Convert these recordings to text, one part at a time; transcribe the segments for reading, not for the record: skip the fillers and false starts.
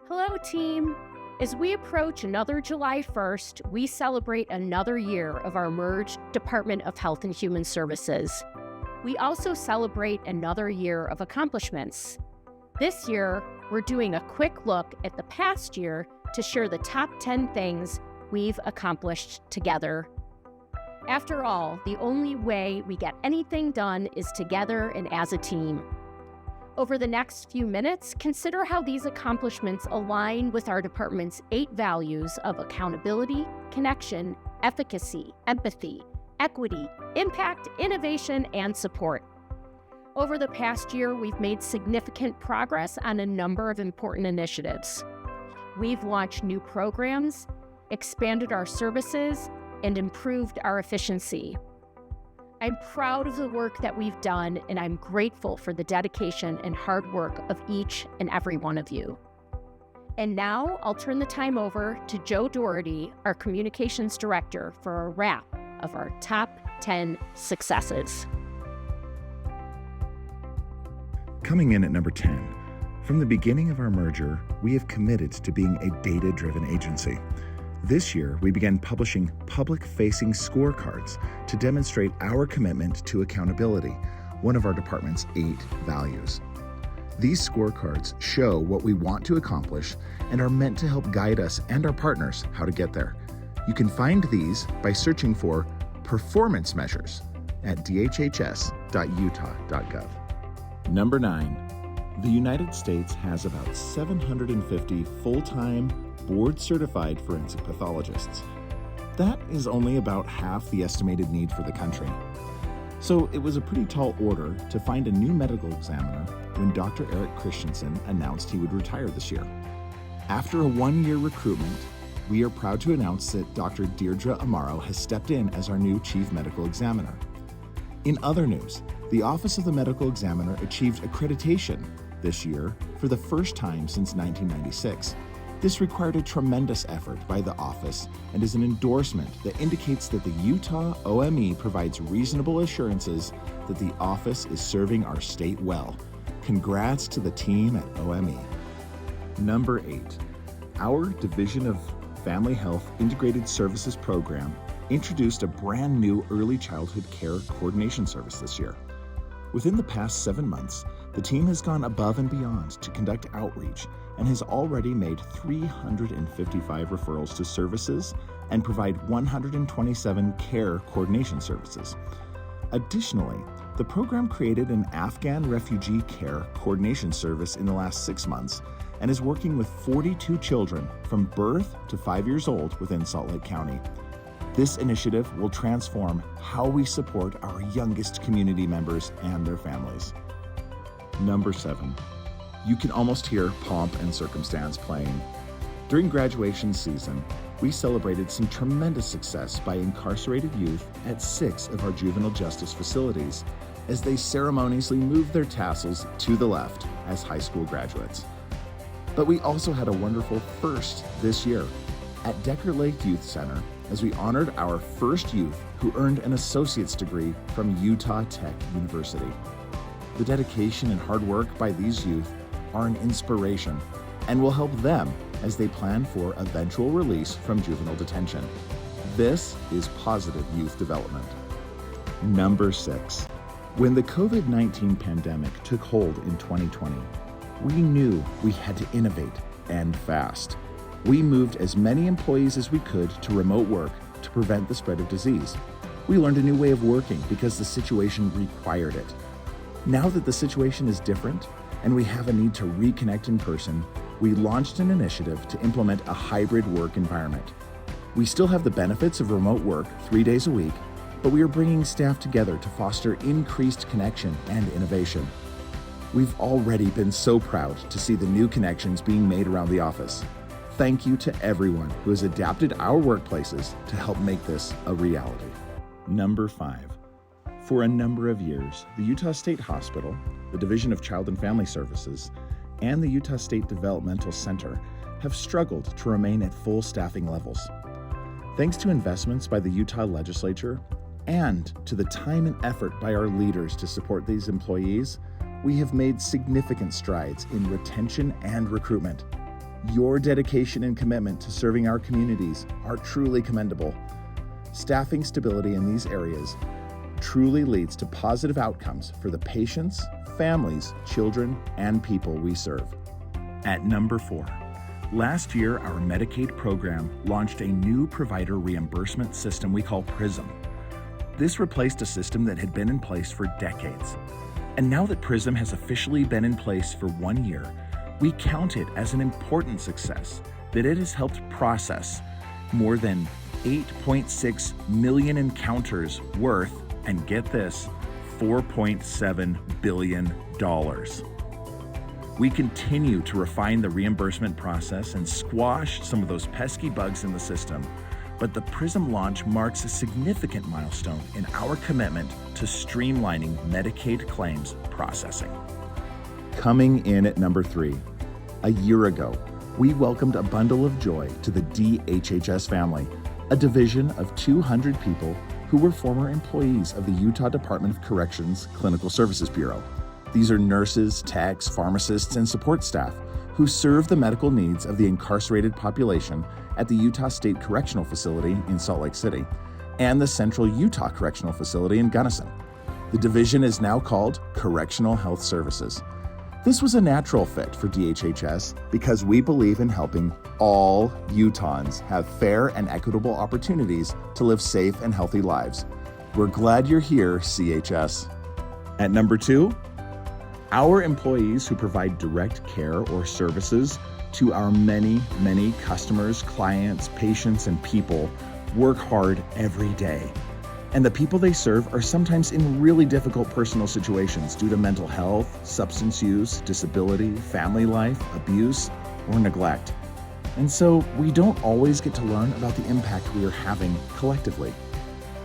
Hello, team. As we approach another July 1st, we celebrate another year of our merged Department of Health and Human Services. We also celebrate another year of accomplishments. This year, we're doing a quick look at the past year to share the top 10 things we've accomplished together. After all, the only way we get anything done is together and as a team. Over the next few minutes, consider how these accomplishments align with our department's 8 values of accountability, connection, efficacy, empathy, equity, impact, innovation, and support. Over the past year, we've made significant progress on a number of important initiatives. We've launched new programs, expanded our services, and improved our efficiency. I'm proud of the work that we've done, and I'm grateful for the dedication and hard work of each and every one of you. And now I'll turn the time over to Joe Doherty, our Communications Director, for a wrap of our top 10 successes. Coming in at number 10, from the beginning of our merger, we have committed to being a data-driven agency. This year, we began publishing public-facing scorecards to demonstrate our commitment to accountability, one of our department's 8 values. These scorecards show what we want to accomplish and are meant to help guide us and our partners how to get there. You can find these by searching for performance measures at dhhs.utah.gov. Number 9, the United States has about 750 full-time board-certified forensic pathologists. That is only about half the estimated need for the country. So it was a pretty tall order to find a new medical examiner when Dr. Eric Christensen announced he would retire this year. After a 1-year recruitment, we are proud to announce that Dr. Deirdre Amaro has stepped in as our new Chief Medical Examiner. In other news, the Office of the Medical Examiner achieved accreditation this year for the first time since 1996. This required a tremendous effort by the office and is an endorsement that indicates that the Utah OME provides reasonable assurances that the office is serving our state well. Congrats to the team at OME. Number 8, our Division of Family Health Integrated Services Program introduced a brand new early childhood care coordination service this year. Within the past 7 months, the team has gone above and beyond to conduct outreach and has already made 355 referrals to services and provide 127 care coordination services. Additionally, the program created an Afghan refugee care coordination service in the last 6 months and is working with 42 children from birth to 5 years old within Salt Lake County. This initiative will transform how we support our youngest community members and their families. Number 7, you can almost hear Pomp and Circumstance playing. During graduation season, we celebrated some tremendous success by incarcerated youth at 6 of our juvenile justice facilities as they ceremoniously moved their tassels to the left as high school graduates. But we also had a wonderful first this year at Decker Lake Youth Center as we honored our first youth who earned an associate's degree from Utah Tech University. The dedication and hard work by these youth are an inspiration and will help them as they plan for eventual release from juvenile detention. This is positive youth development. Number 6, when the COVID-19 pandemic took hold in 2020, we knew we had to innovate and fast. We moved as many employees as we could to remote work to prevent the spread of disease. We learned a new way of working because the situation required it. Now that the situation is different and we have a need to reconnect in person, we launched an initiative to implement a hybrid work environment. We still have the benefits of remote work 3 days a week, but we are bringing staff together to foster increased connection and innovation. We've already been so proud to see the new connections being made around the office. Thank you to everyone who has adapted our workplaces to help make this a reality. Number 5. For a number of years, the Utah State Hospital, the Division of Child and Family Services, and the Utah State Developmental Center have struggled to remain at full staffing levels. Thanks to investments by the Utah legislature and to the time and effort by our leaders to support these employees, we have made significant strides in retention and recruitment. Your dedication and commitment to serving our communities are truly commendable. Staffing stability in these areas truly leads to positive outcomes for the patients, families, children, and people we serve. At number 4, last year our Medicaid program launched a new provider reimbursement system we call PRISM. This replaced a system that had been in place for decades. And now that PRISM has officially been in place for 1 year, we count it as an important success that it has helped process more than 8.6 million encounters worth, and get this, $4.7 billion. We continue to refine the reimbursement process and squash some of those pesky bugs in the system, but the PRISM launch marks a significant milestone in our commitment to streamlining Medicaid claims processing. Coming in at number 3, a year ago, we welcomed a bundle of joy to the DHHS family, a division of 200 people who were former employees of the Utah Department of Corrections Clinical Services Bureau. These are nurses, techs, pharmacists, and support staff who serve the medical needs of the incarcerated population at the Utah State Correctional Facility in Salt Lake City and the Central Utah Correctional Facility in Gunnison. The division is now called Correctional Health Services. This was a natural fit for DHHS because we believe in helping all Utahns have fair and equitable opportunities to live safe and healthy lives. We're glad you're here, CHS. At number 2, our employees who provide direct care or services to our many, many customers, clients, patients, and people work hard every day. And the people they serve are sometimes in really difficult personal situations due to mental health, substance use, disability, family life, abuse, or neglect. And so we don't always get to learn about the impact we are having collectively.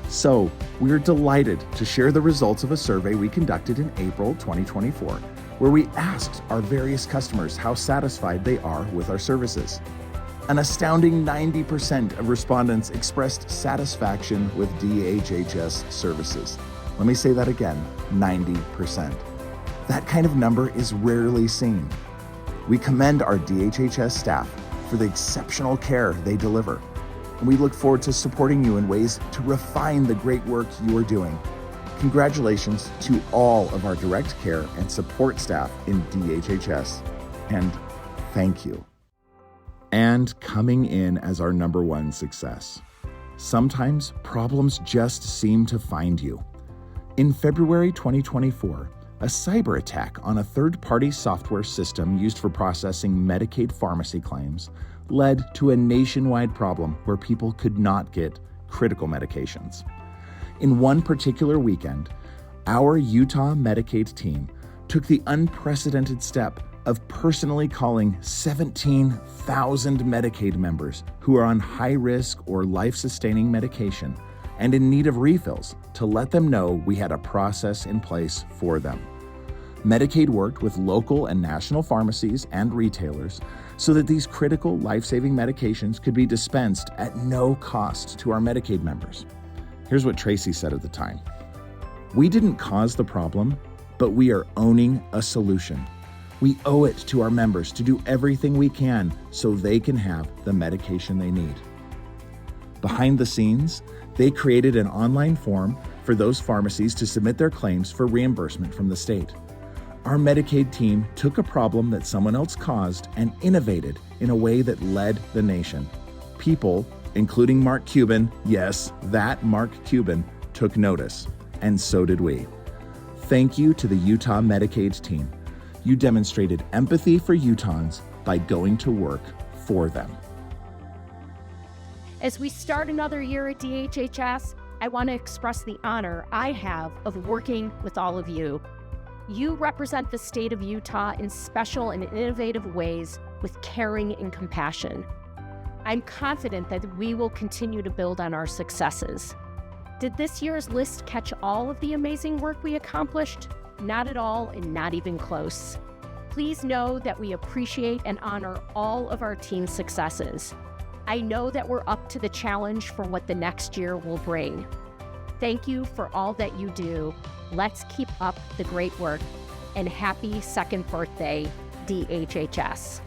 So we are delighted to share the results of a survey we conducted in April 2024, where we asked our various customers how satisfied they are with our services. An astounding 90% of respondents expressed satisfaction with DHHS services. Let me say that again, 90%. That kind of number is rarely seen. We commend our DHHS staff for the exceptional care they deliver, and we look forward to supporting you in ways to refine the great work you are doing. Congratulations to all of our direct care and support staff in DHHS, and thank you. And coming in as our number 1 success, sometimes problems just seem to find you. In February 2024, a cyber attack on a third-party software system used for processing Medicaid pharmacy claims led to a nationwide problem where people could not get critical medications. In one particular weekend, our Utah Medicaid team took the unprecedented step of personally calling 17,000 Medicaid members who are on high-risk or life-sustaining medication and in need of refills to let them know we had a process in place for them. Medicaid worked with local and national pharmacies and retailers so that these critical life-saving medications could be dispensed at no cost to our Medicaid members. Here's what Tracy said at the time. "We didn't cause the problem, but we are owning a solution. We owe it to our members to do everything we can so they can have the medication they need." Behind the scenes, they created an online form for those pharmacies to submit their claims for reimbursement from the state. Our Medicaid team took a problem that someone else caused and innovated in a way that led the nation. People, including Mark Cuban, yes, that Mark Cuban, took notice, and so did we. Thank you to the Utah Medicaid team. You demonstrated empathy for Utahns by going to work for them. As we start another year at DHHS, I want to express the honor I have of working with all of you. You represent the state of Utah in special and innovative ways with caring and compassion. I'm confident that we will continue to build on our successes. Did this year's list catch all of the amazing work we accomplished? Not at all, and not even close. Please know that we appreciate and honor all of our team's successes. I know that we're up to the challenge for what the next year will bring. Thank you for all that you do. Let's keep up the great work, and happy second birthday, DHHS.